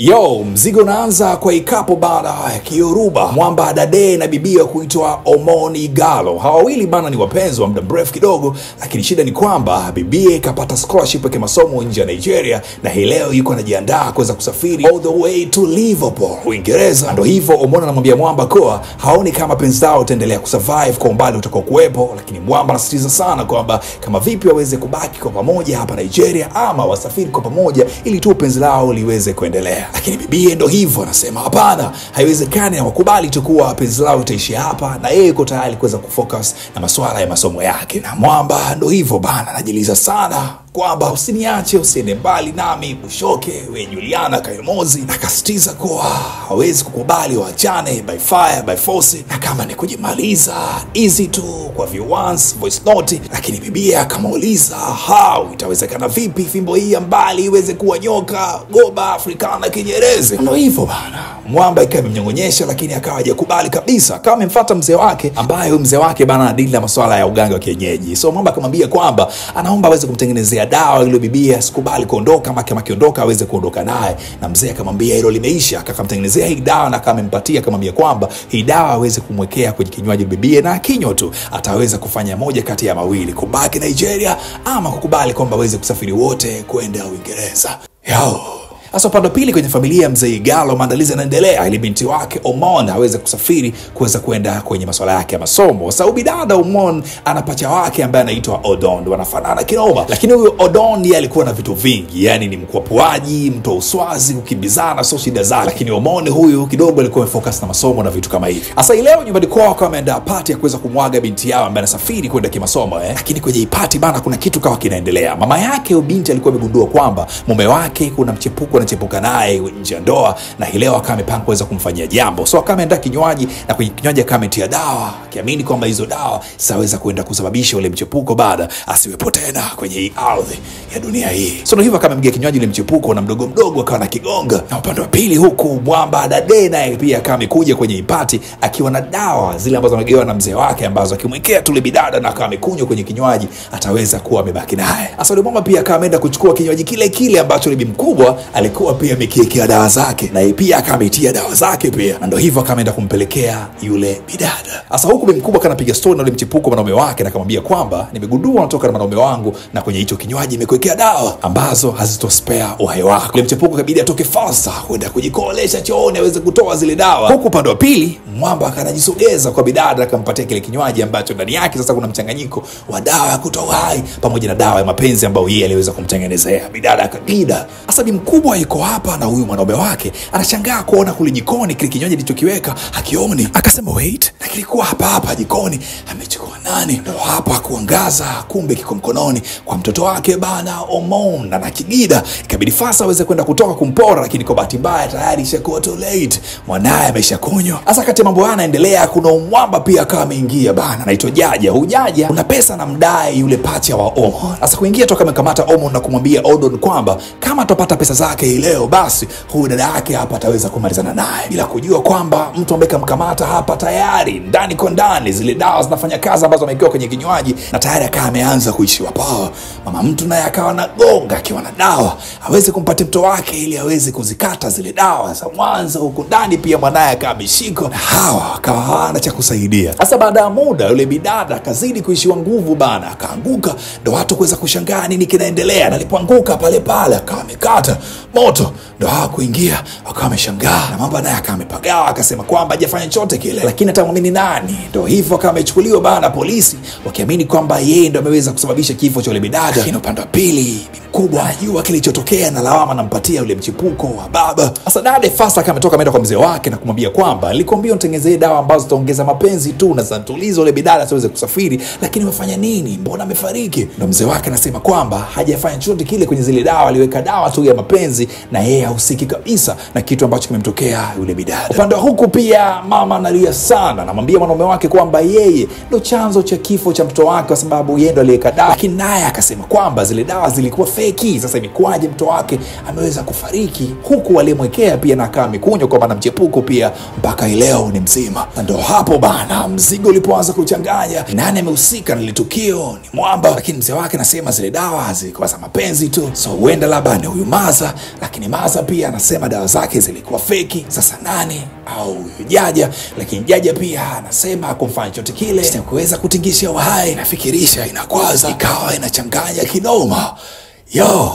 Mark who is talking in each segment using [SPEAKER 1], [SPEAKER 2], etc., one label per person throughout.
[SPEAKER 1] Yo, mzigo unaanza kwa ikapo baada ya Kiyoruba. Mwamba Dade na bibia kuitwa Omon Igalo. Hawa wawili bana ni wapenzi wa muda mrefu kidogo, lakini shida ni kwamba bibia kapata scholarship ya kimasomo nje ya Nigeria na hii leo yuko anajiandaa kuweza kusafiri all the way to Liverpool, Uingereza. Ndio hivyo Omon anamwambia Mwamba kwa haoni kama penzi lao itaendelea kusurvive kwa umbali utakao kuwepo, lakini Mwamba anasisitiza sana kwamba kama vipi waweze kubaki kwa pamoja hapa Nigeria ama wasafiri kwa pamoja ili tu penzi lao liweze kuendelea. Lakini bibie ndo hivyo anasema hapana, haiwezekani na wakubali tu kuwa penzi lao itaishia hapa na yeye yuko tayari kuweza kufocus na masuala ya masomo yake. Na Mwamba ndo hivyo bana anajiliza sana kwamba usiniache, usiende mbali nami, Bushoke, we Juliana Kaimozi. Akasitiza kuwa hawezi kukubali waachane by fire by force, na kama ni kujimaliza easy tu kwa viewers voice note. Lakini bibia akamuuliza how itawezekana vipi fimbo hii ya mbali iweze kuwa nyoka goba Afrikana Kinyerezi. Ndio hivyo bana Mwamba ikamnyongonyesha, lakini akawa hajakubali kabisa. Kama amemfuata mzee wake ambaye mzee wake bana anadili na masuala ya uganga wa kienyeji. So Mwamba akamwambia kwamba anaomba aweze kumtengenezea dawa ile bibia sikubali kuondoka, kama kiondoka aweze kuondoka naye. Na mzee akamwambia hilo limeisha, akamtengenezea hii dawa na akampatia, akamwambia kwamba hii dawa aweze kumwekea kwenye kinywaji bibia na akinywa tu ataweza kufanya moja kati ya mawili, kubaki Nigeria ama kukubali kwamba aweze kusafiri wote kwenda Uingereza. Yao sasa upande pili kwenye familia ya mzee Igalo maandalizi yanaendelea ili binti wake Omon aweze kusafiri kuweza kwenda kwenye masuala yake ya masomo. Sababu bidada Omon ana pacha wake ambaye anaitwa Odon, wanafanana kinoma. Lakini huyo Odon yeye alikuwa na vitu vingi, yani ni mkwapuaji, mtu wa uswazi, kukimbizana, so shida zake. Lakini Omon huyu kidogo alikuwa amefocus na masomo na vitu kama hivi. Sasa leo nyumbani kwao kama ameenda party ya kuweza kumwaga binti yao ambaye anasafiri kwenda kimasomo Lakini kwenye party bana kuna kitu kawa kinaendelea. Mama yake huyo binti alikuwa amegundua kwamba mume wake kuna mchepuko anachepuka naye nje ya ndoa, na hii leo akawa amepanga kuweza kumfanyia jambo. So akawa ameandaa kinywaji na kwenye kinywaji akawa ametia dawa, akiamini kwamba hizo dawa zitaweza kwenda kusababisha ule mchepuko baada asiwepo tena kwenye hii ardhi ya dunia hii. So ndio hivyo akawa amemgia kinywaji ile mchepuko na mdogo mdogo akawa na kigonga. Na upande wa pili huku Mwamba Dade naye pia akawa amekuja kwenye ipati akiwa na dawa zile ambazo amegewa na mzee wake, ambazo akimwekea tule bidada na akawa amekunywa kwenye kinywaji ataweza kuwa amebaki naye. Sasa ndio Mwamba pia akawa ameenda kuchukua kinywaji kile ambacho bibi mkubwa alikuwa pia amekiekea dawa zake, na yeye pia akametia dawa zake pia. Na ndio hivyo akaenda kumpelekea yule bidada. Sasa huku bibi mkubwa kanapiga story na yule mchepuko mwanaume wake na akamwambia kwamba nimegundua unatoka na mwanaume wangu na kwenye hicho kinywaji imekuwekea dawa ambazo hazitospare uhai wako. Yule mchepuko kabidi atoke fasta kwenda kujikolesha chooni aweze kutoa zile dawa. Huku upande wa pili Mwamba akanajisogeza kwa bidada akampatia kile kinywaji ambacho ndani yake sasa kuna mchanganyiko wa dawa ya kutoa uhai pamoja na dawa ya mapenzi ambayo yeye aliweza kumtengenezea. Bidada akagida. Sasa bibi mkubwa yuko hapa na huyu mwanaume wake anashangaa kuona kule jikoni kile kinywaji alichokiweka hakioni. Akasema wait, na kilikuwa hapa jikoni, amechukua nani? Ndio hapa kuangaza, kumbe kiko mkononi kwa mtoto wake bana Omon na kigida. Ikabidi fasa aweze kwenda kutoka kumpora, lakini kwa bahati mbaya tayari ishakuwa too late, mwanae ameshakunywa. Sasa kati mambo yanaendelea kuna Mwamba pia kama ameingia bana, anaitwa Jaja. Hujaja kuna pesa na mdai yule pacha wa Omon. Sasa kuingia toka amekamata Omon na kumwambia Odon kwamba kama atapata pesa zake leo basi huyu dada yake hapa ataweza kumalizana naye, bila kujua kwamba mtu ambaye kamkamata hapa tayari ndani kwa ndani zile dawa zinafanya kazi ambazo amekiwa kwenye kinywaji, na tayari akawa ameanza kuishiwa power. Mama mtu naye akawa na gonga akiwa na dawa aweze kumpatia mtoto wake ili aweze kuzikata zile dawa za mwanzo. Huko ndani pia mwanae akawa ameshika na hawa akawa hana cha kusaidia. Sasa baada ya muda yule bidada akazidi kuishiwa nguvu bana, akaanguka. Ndio watu kuweza kushangaa nini kinaendelea, na alipoanguka pale akawa amekata moto. Ndio hakuingia akawa ameshangaa, na Mwamba naye akawa amepagawa akasema kwamba hajafanya chochote kile, lakini atamwamini nani? Ndio hivyo akawa amechukuliwa bana polisi wakiamini kwamba yeye ndio ameweza kusababisha kifo cha yule bidada. Lakini upande wa pili mkubwa anajua kilichotokea na lawama anampatia yule mchipuko wa baba. Sasa Dade fasta kama ametoka ameenda kwa mzee wake na kumwambia kwamba nilikwambia unitengenezee dawa ambazo zitaongeza mapenzi tu na zitatuliza yule bidada asiweze kusafiri, lakini umefanya nini? Mbona amefariki? Ndio mzee wake anasema kwamba hajafanya chochote kile kwenye zile dawa, aliweka dawa tu ya mapenzi na yeye hahusiki kabisa na kitu ambacho kimemtokea yule bidada. Upande huku pia mama analia sana, anamwambia mwanaume wake kwamba yeye ndio chanzo cha kifo cha mtoto wake kwa sababu yeye ndio aliyeka dawa, lakini naye akasema kwamba zile dawa zilikuwa fake. Sasa imekuaje mtoto wake ameweza kufariki huku aliyemwekea pia na akawa amekunywa kwa maana mchepuko pia mpaka leo ni mzima. Ndio hapo bana mzigo ulipoanza kuchanganya nani amehusika na tukio. Ni Mwamba, lakini mzee wake anasema zile dawa zilikuwa za mapenzi tu, so huenda labda ni huyu Maza, lakini Maza pia anasema dawa zake zake zilikuwa feki. Sasa nani au Jaja? Lakini Jaja pia anasema hakumfanya chochote kile cha kuweza kutingisha uhai. Nafikirisha, inakwaza, ikawa inachanganya kinoma. Yo,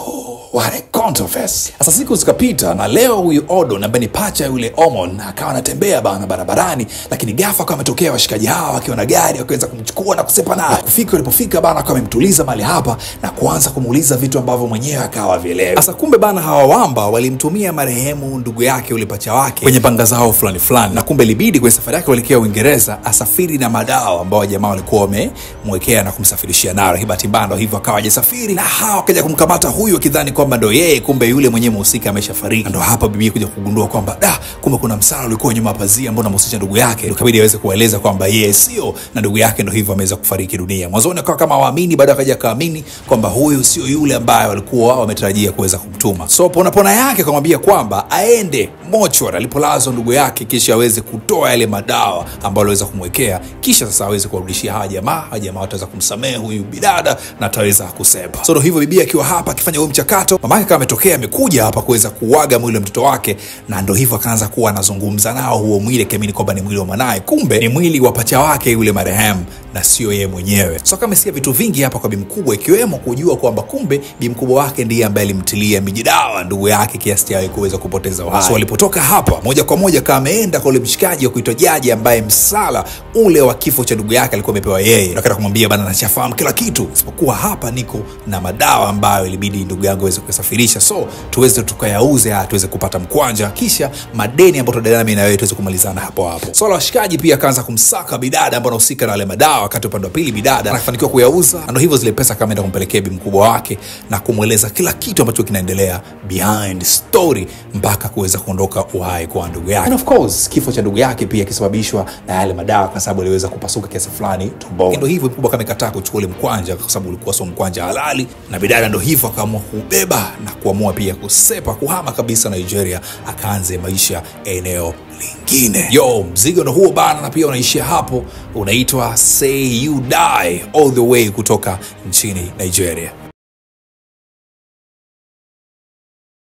[SPEAKER 1] what a controversy. Sasa siku zikapita na leo huyu Odo na Benny Pacha yule Omon akawa anatembea barabarani, lakini ghafla kama ametokea washikaji hawa wakiwa na gari wakaweza kumchukua na kusepa naye. Kufika walipofika akawa amemtuliza mali hapa na kuanza kumuuliza vitu ambavyo mwenyewe akawa vielewi. Sasa kumbe hawa wamba walimtumia marehemu ndugu yake yule pacha wake kwenye panga zao fulani, na kumbe ilibidi kwa safari yake kuelekea Uingereza asafiri na madawa ambao jamaa walikuwa wamemwekea na kumsafirishia nao. Bahati mbaya ndio hivyo akawa hajasafiri, na hawa wakaja kumkamata huyu akidhani kwamba ndo yeye, kumbe yule mwenyewe mhusika ameshafariki. Ndio hapa bibi kuja kugundua kwamba kumbe kuna msala ulikuwa nyuma pazia ambao unamhusisha ndugu yake. Ndio kabidi aweze kueleza kwamba yeye sio, na ndugu yake ndio hivyo ameweza kufariki dunia. Mwanzoni akawa kama waamini, baadaye akaja kaamini kwamba huyu sio yule ambaye walikuwa wametarajia kuweza kumtuma. So pona yake kumwambia kwamba aende mochwari alipolazwa ndugu yake, kisha aweze kutoa yale madawa ambayo aliweza kumwekea, kisha sasa aweze kuwarudishia hawa jamaa wataweza kumsamehe huyu bidada na ataweza kusepa. So ndio hivyo bibi akiwa hapa akifanya huo mchakato, mamake kama ametokea amekuja hapa kuweza kuaga mwili wa mtoto wake, na ndio hivyo akaanza kuwa anazungumza nao huo mwili kiamini kwamba ni mwili wa mwanae, kumbe ni mwili wa pacha wake yule marehemu na sio yeye mwenyewe. So kama sikia vitu vingi hapa kwa bibi mkubwa, ikiwemo kujua kwamba kumbe bibi mkubwa wake ndiye ambaye alimtilia mijidawa ndugu yake kiasi cha kuweza kupoteza uhai. So alipotoka hapa moja kwa moja kama ameenda kwa yule mshikaji wa kuitwa Jaja ambaye msala ule wa kifo cha ndugu yake alikuwa amepewa yeye. Akaenda kumwambia bana, nachafahamu kila kitu isipokuwa hapa niko na madawa ambayo ilibidi ndugu yangu aweze kusafirisha, so tuweze tukayauze tuweze kupata mkwanja, kisha madeni ambayo tutadaiana mimi na wewe tuweze kumalizana hapo. So washikaji pia akaanza kumsaka bidada ambaye anahusika na wale madawa. Wakati upande wa pili bidada anafanikiwa kuyauza, ndio hivyo zile pesa kama enda kumpelekea bibi mkubwa wake na kumweleza kila kitu ambacho kinaendelea behind story mpaka kuweza kuondoka uhai kwa ndugu yake. And of course kifo cha ndugu yake pia kisababishwa na yale madawa, kwa sababu aliweza kupasuka kiasi fulani tumboni. Ndio hivyo mkubwa kama kataa kuchukua ile mkwanja kwa sababu ulikuwa sio mkwanja halali, na bidada ndio hivyo akaamua kubeba na kuamua pia kusepa, kuhama kabisa Nigeria, akaanza maisha eneo lingine. Yo, mzigo ndio huo bana, na pia unaishia hapo. Unaitwa Say You Die All The Way kutoka nchini Nigeria.